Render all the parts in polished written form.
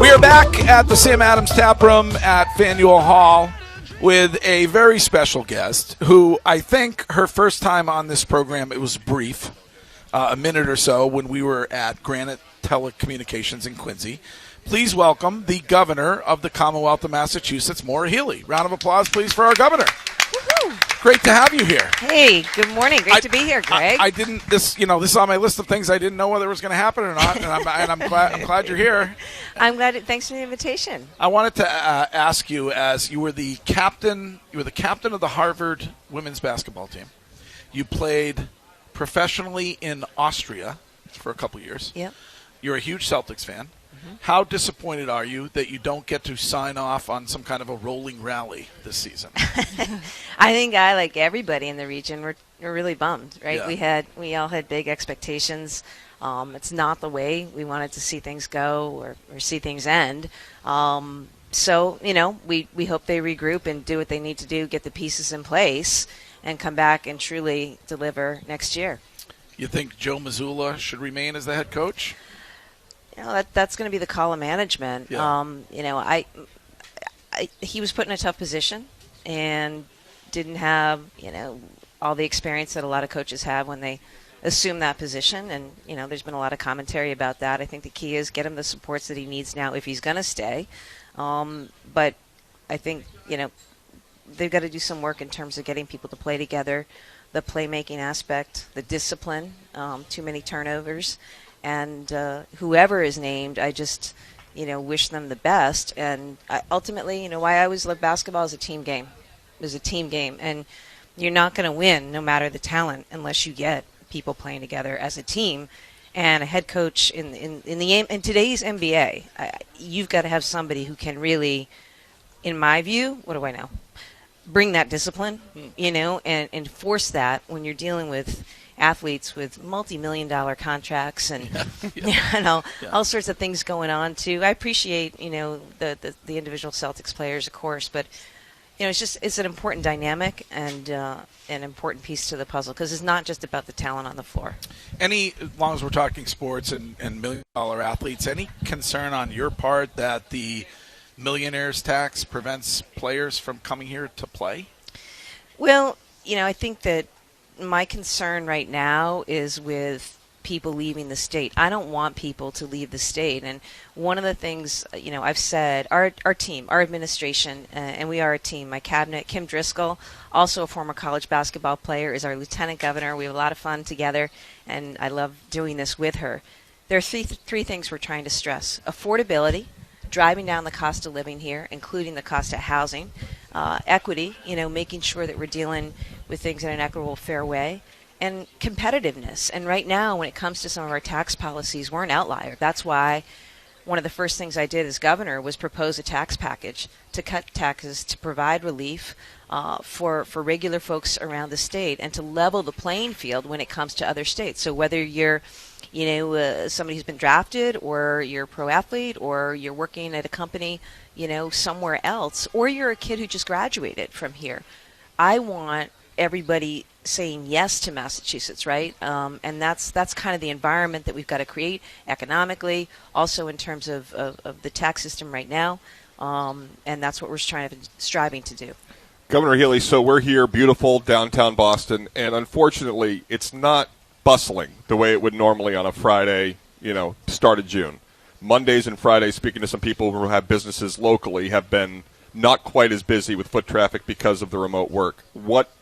We are back at the Sam Adams Tap Room at Faneuil Hall with a very special guest who I think her first time on this program, it was brief, a minute or so when we were at Granite Telecommunications in Quincy. Please welcome the Governor of the Commonwealth of Massachusetts, Maua Healey. Round of applause, please, for our Governor. Woo-hoo. Great to have you here. Hey, good morning. Great to be here, Greg. I didn't. This is on my list of things I didn't know whether it was going to happen or not, and I'm glad you're here. I'm glad. Thanks for the invitation. I wanted to ask you, as you were the captain of the Harvard women's basketball team. You played professionally in Austria for a couple years. Yep. You're a huge Celtics fan. How disappointed are you that you don't get to sign off on some kind of a rolling rally this season? I think I, like everybody in the region, we're really bummed, right? Yeah. We all had big expectations. It's not the way we wanted to see things go or see things end. So, we hope they regroup and do what they need to do, get the pieces in place, and come back and truly deliver next year. You think Joe Mazzulla should remain as the head coach? That's going to be the call of management. Yeah. He was put in a tough position and didn't have, all the experience that a lot of coaches have when they assume that position. And, there's been a lot of commentary about that. I think the key is get him the supports that he needs now if he's going to stay. But I think, they've got to do some work in terms of getting people to play together, the playmaking aspect, the discipline, too many turnovers. And whoever is named, I just, wish them the best. And ultimately, why I always love basketball is a team game. It was a team game. And you're not going to win no matter the talent unless you get people playing together as a team. And a head coach in today's NBA, you've got to have somebody who can really, in my view, what do I know, bring that discipline, and enforce that when you're dealing with athletes with multi-million-dollar contracts and all sorts of things going on too. I appreciate the individual Celtics players, of course, but it's an important dynamic and an important piece to the puzzle because it's not just about the talent on the floor. As long as we're talking sports and million-dollar athletes, any concern on your part that the millionaires tax prevents players from coming here to play? Well, I think that my concern right now is with people leaving the state. I don't want people to leave the state. And one of the things, I've said, our team, our administration, and we are a team, my cabinet, Kim Driscoll, also a former college basketball player, is our lieutenant governor. We have a lot of fun together, and I love doing this with her. There are three things we're trying to stress. Affordability, driving down the cost of living here, including the cost of housing, equity, making sure that we're dealing with things in an equitable, fair way, and competitiveness. And right now, when it comes to some of our tax policies, we're an outlier. That's why one of the first things I did as governor was propose a tax package to cut taxes, to provide relief for regular folks around the state, and to level the playing field when it comes to other states. So whether you're somebody who's been drafted, or you're a pro athlete, or you're working at a company, somewhere else, or you're a kid who just graduated from here, I want everybody saying yes to Massachusetts, right? And that's kind of the environment that we've got to create economically, also in terms of the tax system right now, and that's what we're striving to do. Governor Healey, so we're here, beautiful downtown Boston, and unfortunately, it's not bustling the way it would normally on a Friday, start of June. Mondays and Fridays, speaking to some people who have businesses locally, have been not quite as busy with foot traffic because of the remote work.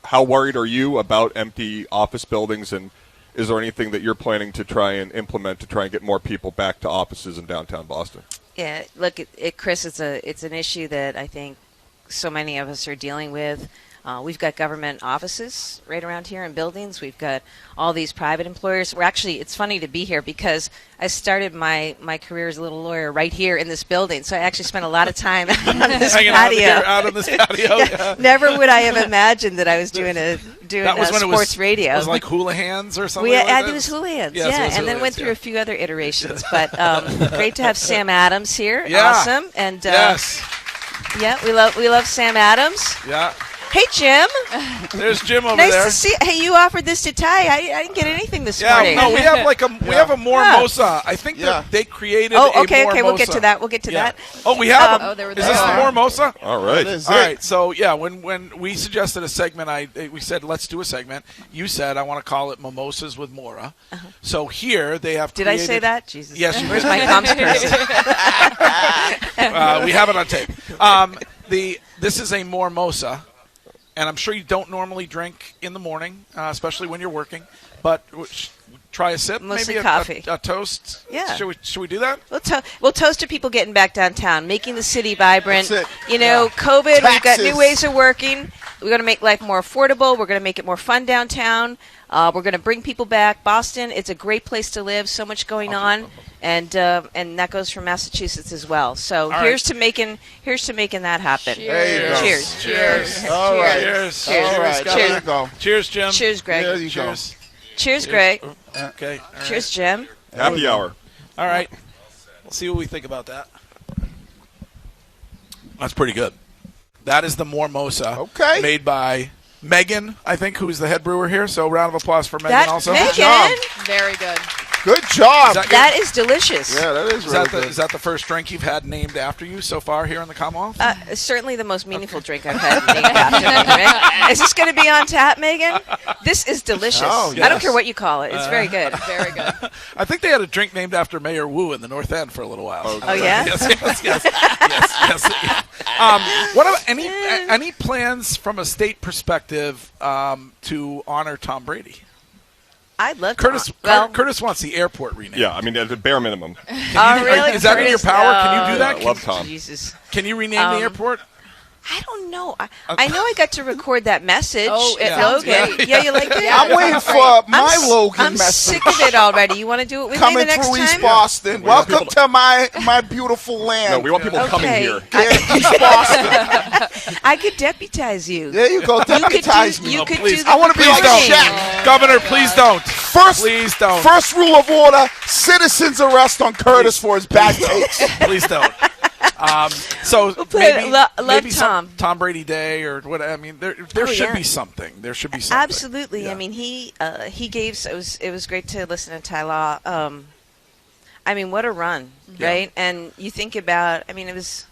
How worried are you about empty office buildings, and is there anything that you're planning to try and implement to try and get more people back to offices in downtown Boston? Yeah, look, Chris, it's an issue that I think so many of us are dealing with. We've got government offices right around here in buildings. We've got all these private employers. It's funny to be here because I started my career as a little lawyer right here in this building. So I actually spent a lot of time on this patio. Out on this patio. Yeah. Never would I have imagined that I was doing sports radio. It was like Hula Hands or something like that? It was Hula Hands, yeah. And then went through a few other iterations. But great to have Sam Adams here. Yeah. Awesome. And yes. yeah, we love Sam Adams. Yeah. Hey, Jim. There's Jim over Nice there. to see. Hey, you offered this to Ty. I didn't get anything this Yeah, morning. no, we have we have a more Yeah. Mosa. I think that they created. Oh, a okay. more We'll get Mosa. to that. We'll get to that. Oh, we have. Oh, is this the more Mosa? All right. All right. So yeah, when we suggested a segment, we said let's do a segment. You said I want to call it Mimosas with Mora. So here they have. Did I say that? Jesus. Yes. Where's my comms person? We have it on tape. This is a more Mosa. And I'm sure you don't normally drink in the morning, especially when you're working. But try a sip, Mostly maybe coffee. A toast. Yeah. Should we do that? We'll toast to people getting back downtown, making the city vibrant. That's it. You know, COVID, we've got new Taxes. ways of working. We're going to make life more affordable. We're going to make it more fun downtown. We're going to bring people back. Boston, it's a great place to live. So much going on. And that goes for Massachusetts as well. So here's to making that happen. Cheers. Cheers. All right. Cheers. All right. Cheers. There you go. Cheers, Jim. Cheers, Greg. There you Cheers. Cheers, Greg. Okay. All right. Cheers, Jim. Happy hour. All right. We'll see what we think about that. That's pretty good. That is the more Mosa. Okay. Made by Megan, I think, who's the head brewer here. So round of applause for Megan also. Megan. Very good. Good job. That is delicious. Yeah, that is really good. Is that the first drink you've had named after you so far here in the Commonwealth? Certainly the most meaningful drink I've had named after me. Right? Is this going to be on tap, Megan? This is delicious. Oh, I don't yes. care what you call it. It's very good. Very good. I think they had a drink named after Mayor Wu in the North End for a little while. Oh, yeah? Yes. What about any plans from a state perspective to honor Tom Brady? I'd love Curtis to. Well, Curtis wants the airport renamed. Yeah, I mean, at the bare minimum. really? Is that in your Curtis? power? Can you do that? I love Tom. Jesus. Can you rename the airport? I don't know. I know I got to record that message. Oh, it at sounds Logan. great. Yeah, you like that? I'm waiting for my Logan I'm message. sick of it already. You want to do it with me Coming the next through East time? Boston. We want Welcome people to my beautiful land. No, we want people coming Okay. here. Yeah, East Boston. I could deputize you. There you go. Deputize me. You could please. do the I want to be like recording. Shaq. Governor, please don't. Please don't. First rule of order: citizens arrest on Curtis for his bad takes. Please don't. So We'll put maybe, love maybe Tom. Tom Brady Day or what? I mean, there should be something. There should be something. Absolutely. Yeah. I mean, he gave. It was great to listen to Ty Law. I mean, what a run, Yeah. right? And you think about. I mean, it was.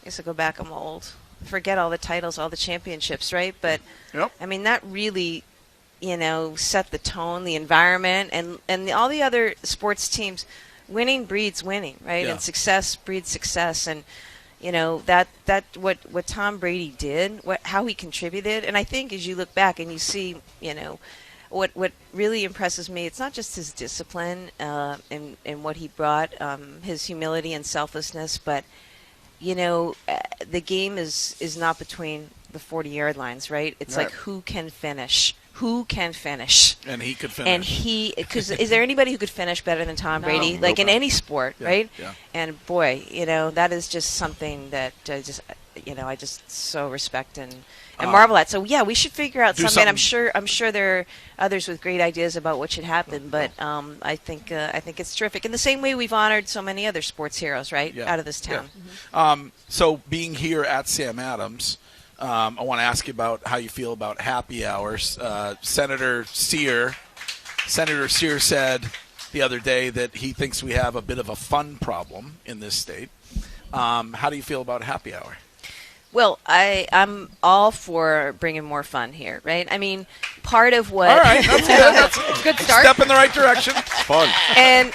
I guess I go back. I'm old. Forget all the titles, all the championships, right? But Yep. I mean, that really, set the tone, the environment, and all the other sports teams. Winning breeds winning, right? Yeah. And success breeds success, and that what Tom Brady did, how he contributed, and I think as you look back and you see, what really impresses me, it's not just his discipline and what he brought, his humility and selflessness, but the game is not between the 40-yard lines, right? It's Right. like who can finish. Who can finish? And he could finish. And because is there anybody who could finish better than Tom Brady? Like in any sport, Yeah, right? yeah. And boy, that is just something that I just so respect and marvel at. So yeah, we should figure out do something. something. I'm sure there are others with great ideas about what should happen, but I think it's terrific. In the same way we've honored so many other sports heroes, right, Yeah. out of this town. Yeah. So being here at Sam Adams, I want to ask you about how you feel about happy hours. Senator Sear said the other day that he thinks we have a bit of a fun problem in this state. How do you feel about happy hour? Well, I'm all for bringing more fun here, right? I mean, part of what All right, that's good. That's a Good start. step in the right direction. Fun. and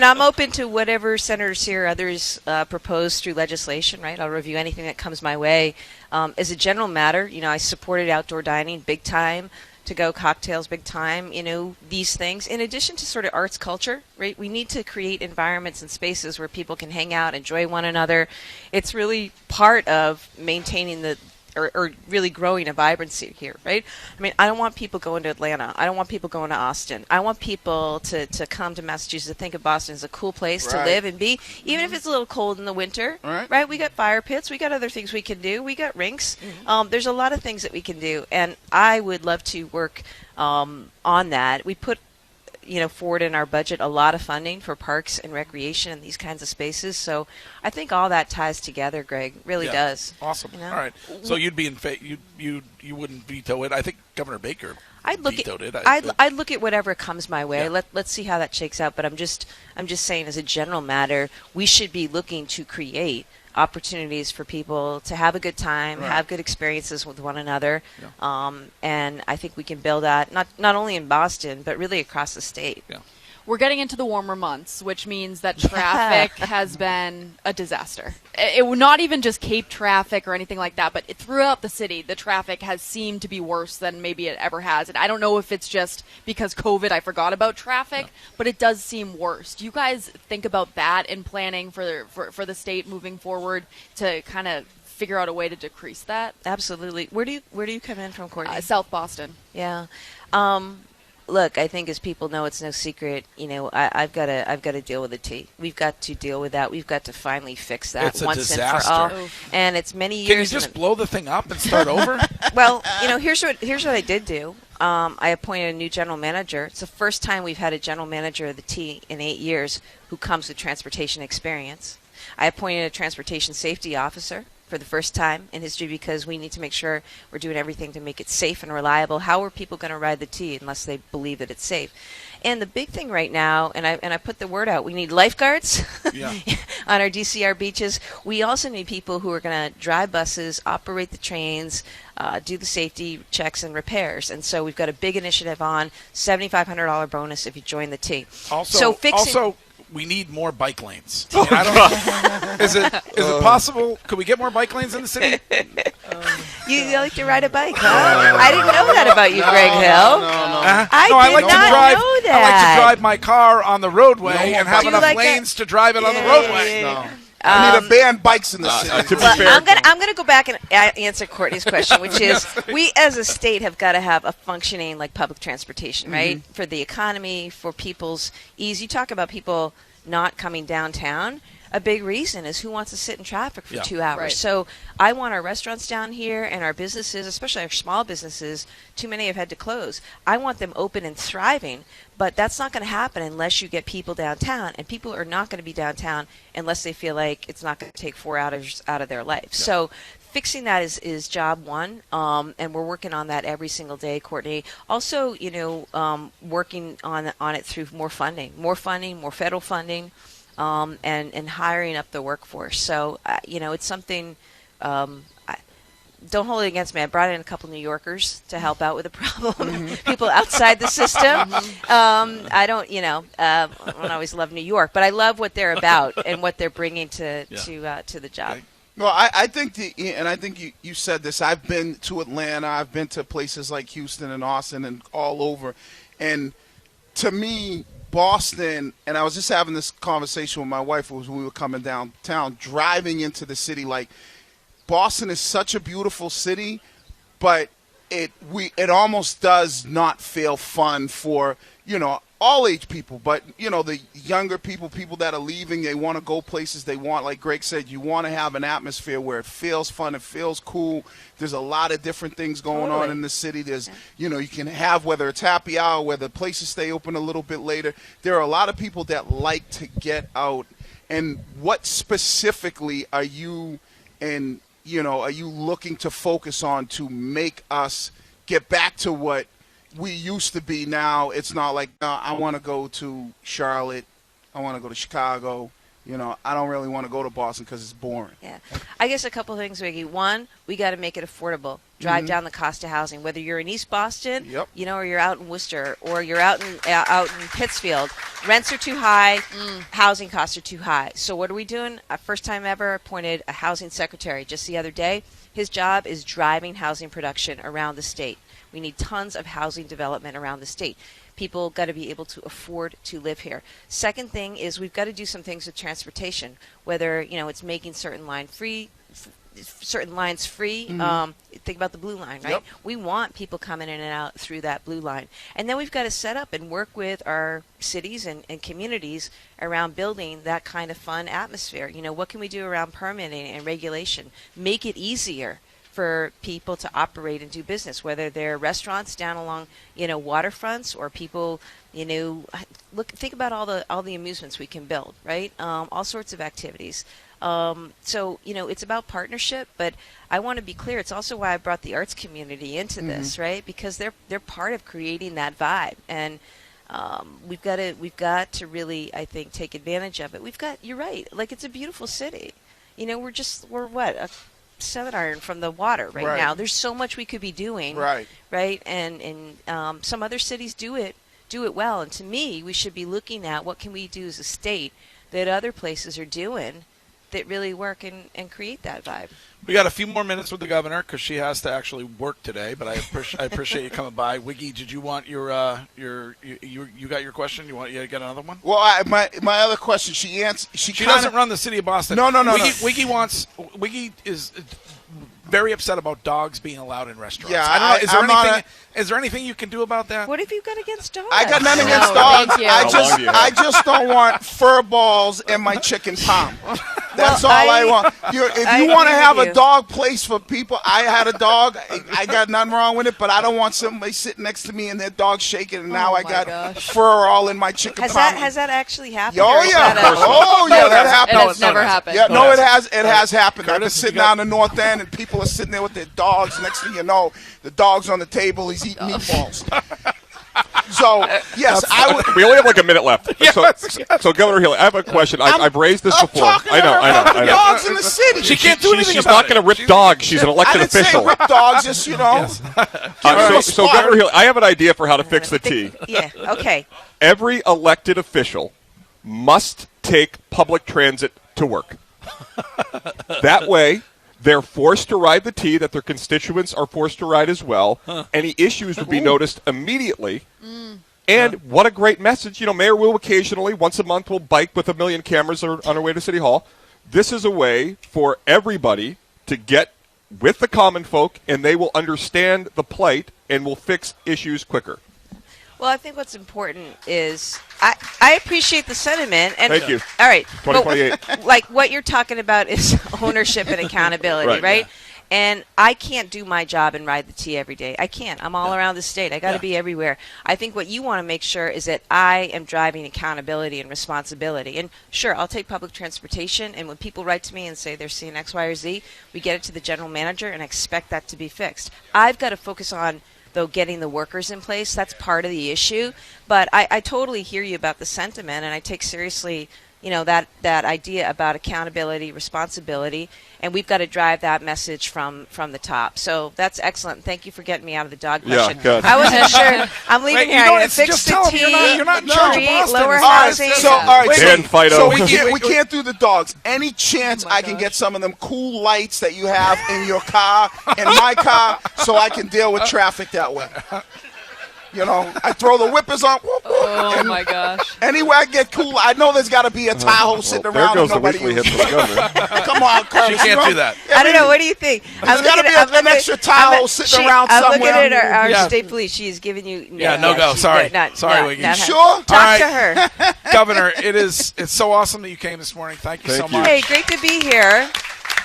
I'm open to whatever Senator Sear or others propose through legislation, right? I'll review anything that comes my way. As a general matter, I supported outdoor dining big time, to-go cocktails big time, these things. In addition to sort of arts culture, right? We need to create environments and spaces where people can hang out, enjoy one another. It's really part of maintaining or really growing a vibrancy here, right? I mean, I don't want people going to Atlanta. I don't want people going to Austin. I want people to come to Massachusetts, to think of Boston as a cool place to Right. live and be, even if it's a little cold in the winter, Right. We got fire pits. We got other things we can do. We got rinks. There's a lot of things that we can do, and I would love to work on that. We put forward in our budget a lot of funding for parks and recreation and these kinds of spaces. So I think all that ties together, Greg. Really does. Awesome. You know? All right. So you'd be in you wouldn't veto it. I think Governor Baker vetoed it. I'd look at whatever comes my way. Yeah. Let's see how that shakes out. But I'm just saying, as a general matter, we should be looking to create opportunities for people to have a good time, have good experiences with one another, and I think we can build that not only in Boston but really across the state. Yeah. We're getting into the warmer months, which means that traffic has been a disaster. It not even just Cape traffic or anything like that, but throughout the city, the traffic has seemed to be worse than maybe it ever has. And I don't know if it's just because COVID, I forgot about traffic, but it does seem worse. Do you guys think about that in planning for the state moving forward to kind of figure out a way to decrease that? Absolutely. Where do you come in from, Courtney? South Boston. Yeah. Look, I think as people know, it's no secret. I've got to deal with the T. We've got to deal with that. We've got to finally fix that It's a once disaster. and for all. And it's many years. Can you just blow the thing up and start over? Well, here's what I did do. I appointed a new general manager. It's the first time we've had a general manager of the T in 8 years who comes with transportation experience. I appointed a transportation safety officer for the first time in history because we need to make sure we're doing everything to make it safe and reliable. How are people going to ride the T unless they believe that it's safe? And the big thing right now, and I put the word out, we need lifeguards on our DCR beaches. We also need people who are going to drive buses, operate the trains, do the safety checks and repairs. And so we've got a big initiative on $7,500 bonus if you join the T. Also, we need more bike lanes. Is it possible? Could we get more bike lanes in the city? You like to ride a bike, huh? I didn't know that about you, Greg Hill. I did not know that. I like to drive my car on the roadway and have enough lanes to drive it on the roadway. We need to ban bikes in the city. I'm going to go back and answer Courtney's question, which is we as a state have got to have a functioning public transportation, right? For the economy, for people's ease. You talk about people not coming downtown. A big reason is who wants to sit in traffic for 2 hours. Right. So I want our restaurants down here and our businesses, especially our small businesses, too many have had to close. I want them open and thriving, but that's not going to happen unless you get people downtown, and people are not going to be downtown unless they feel like it's not going to take 4 hours out of their life. Yeah. So fixing that is job one, and we're working on that every single day, Courtney. Also, working on it through more funding, more federal funding. And hiring up the workforce. So, it's something, don't hold it against me. I brought in a couple New Yorkers to help out with the problem, people outside the system. I don't always love New York, but I love what they're about and what they're bringing to the job. Well, I think you said this. I've been to Atlanta. I've been to places like Houston and Austin and all over. And to me, Boston, and I was just having this conversation with my wife when we were coming downtown, driving into the city. Boston is such a beautiful city, but it almost does not feel fun for all age people, but the younger people that are leaving, they want to go places. They want, like Greg said, you want to have an atmosphere where it feels fun, it feels cool. There's a lot of different things going on in the city. There's you can have, whether it's happy hour, whether places stay open a little bit later. There are a lot of people that like to get out. And what specifically are you looking to focus on to make us get back to what we used to be? Now it's not like, I want to go to Charlotte, I want to go to Chicago. I don't really want to go to Boston because it's boring. Yeah. I guess a couple of things, Wiggy. One, we got to make it affordable. Drive down the cost of housing. Whether you're in East Boston, or you're out in Worcester, or you're out in Pittsfield, rents are too high, housing costs are too high. So what are we doing? First time ever appointed a housing secretary just the other day. His job is driving housing production around the state. We need tons of housing development around the state. People got to be able to afford to live here. Second thing is we've got to do some things with transportation, whether it's making certain lines free. Think about the Blue Line, right? Yep. We want people coming in and out through that Blue Line. And then we've got to set up and work with our cities and communities around building that kind of fun atmosphere. What can we do around permitting and regulation? Make it easier for people to operate and do business, whether they're restaurants down along, waterfronts, or people, think about all the amusements we can build, right? All sorts of activities. So, it's about partnership, but I want to be clear. It's also why I brought the arts community into this, right? Because they're part of creating that vibe, and we've got to really, I think, take advantage of it. You're right. Like, it's a beautiful city. We're what, a 7-iron from the water right now. There's so much we could be doing, right? And some other cities do it well. And to me, we should be looking at what can we do as a state that other places are doing that really work and create that vibe. We got a few more minutes with the governor because she has to actually work today. But I appreciate you coming by. Wiggy, did you want you got your question? You get another one? Well, my other question. She doesn't run the city of Boston. No. Wiggy is very upset about dogs being allowed in restaurants. Yeah, I don't know. Is there anything you can do about that? What have you got against dogs? I got nothing against dogs. Thank you. I just don't want fur balls in my chicken palm. That's all I want. If you want to have a dog place for people, I had a dog. I got nothing wrong with it, but I don't want somebody sitting next to me and their dog shaking, and now I got fur all in my chicken palm. Has that actually happened? Oh yeah, that happened. And it's never happened. Yeah, no, it has. It has happened. I've been sitting down in the North End, and people are sitting there with their dogs. Next thing you know, the dog's on the table. He's eating meatballs. So, yes, I would. We only have like a minute left. So Governor Healey, I have a question. I've raised this before. I know. Dogs in the city. She can't do anything She's about not going to rip dogs. She's an elected official. I didn't say rip dogs, just, So Governor Healey, I have an idea for how to fix the T. Yeah, okay. Every elected official must take public transit to work. That way, they're forced to ride the T that their constituents are forced to ride as well. Any issues would be noticed immediately. And what a great message. Mayor will occasionally, once a month, will bike with 1 million cameras on her way to City Hall. This is a way for everybody to get with the common folk, and they will understand the plight and will fix issues quicker. Well, I think what's important is I appreciate the sentiment. And thank you. All right. 2028. Like what you're talking about is ownership and accountability, right? Yeah. And I can't do my job and ride the T every day. I can't. I'm all around the state. I got to be everywhere. I think what you want to make sure is that I am driving accountability and responsibility. And sure, I'll take public transportation. And when people write to me and say they're seeing X, Y, or Z, we get it to the general manager and I expect that to be fixed. I've got to focus on, though, getting the workers in place. That's part of the issue. But I totally hear you about the sentiment, and I take seriously, that idea about accountability, responsibility, and we've got to drive that message from the top. So that's excellent. Thank you for getting me out of the dog question. Yeah, good. I wasn't sure. I'm leaving here. I fix the T, you're not in charge of Boston. lower All right, housing. so we can't do the dogs. Any chance I can get some of them cool lights that you have in your car, in my car, so I can deal with traffic that way? I throw the whippers on. Oh, my gosh. Anywhere I get cool, I know there's got to be a Tahoe sitting around. There goes the weekly hit for the governor. Come on, Curtis. She can't do that. I don't know. What do you think? There's got to be an extra Tahoe sitting around somewhere. I'm looking at our state police. She's giving you. No go. Sorry. Wiggy. You sure? Talk to her. Governor, it's so awesome that you came this morning. Thank you so much. Hey, great to be here.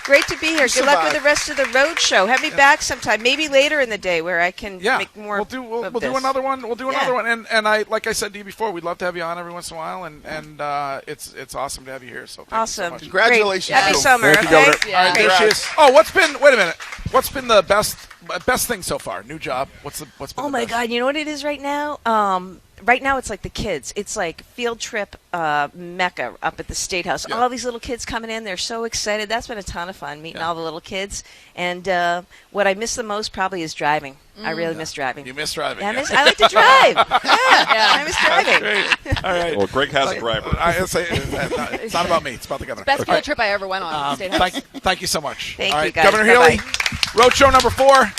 Great to be here. Good luck with the rest of the road show. Have me back sometime, maybe later in the day, where I can make more. We'll do another one. We'll do another one. And I, like I said to you before, we'd love to have you on every once in a while. And it's awesome to have you here. So thank you so much. Congratulations. Great. Happy summer. Thank you, Governor. Okay. All right, there she is. Oh, wait a minute. What's been the best thing so far? New job. What's been Oh my God! You know what it is right now? Right now, it's like the kids. It's like field trip mecca up at the State House. Yeah. All these little kids coming in. They're so excited. That's been a ton of fun, meeting all the little kids. And what I miss the most probably is driving. I really miss driving. You miss driving. Yeah, I like to drive. I miss driving. Great. All right. Well, Greg has a driver. It's not about me. It's about the governor. Best field trip I ever went on. State House. Thank you so much. Thank All you, right, guys. Governor Healey, Bye-bye. Roadshow number 4.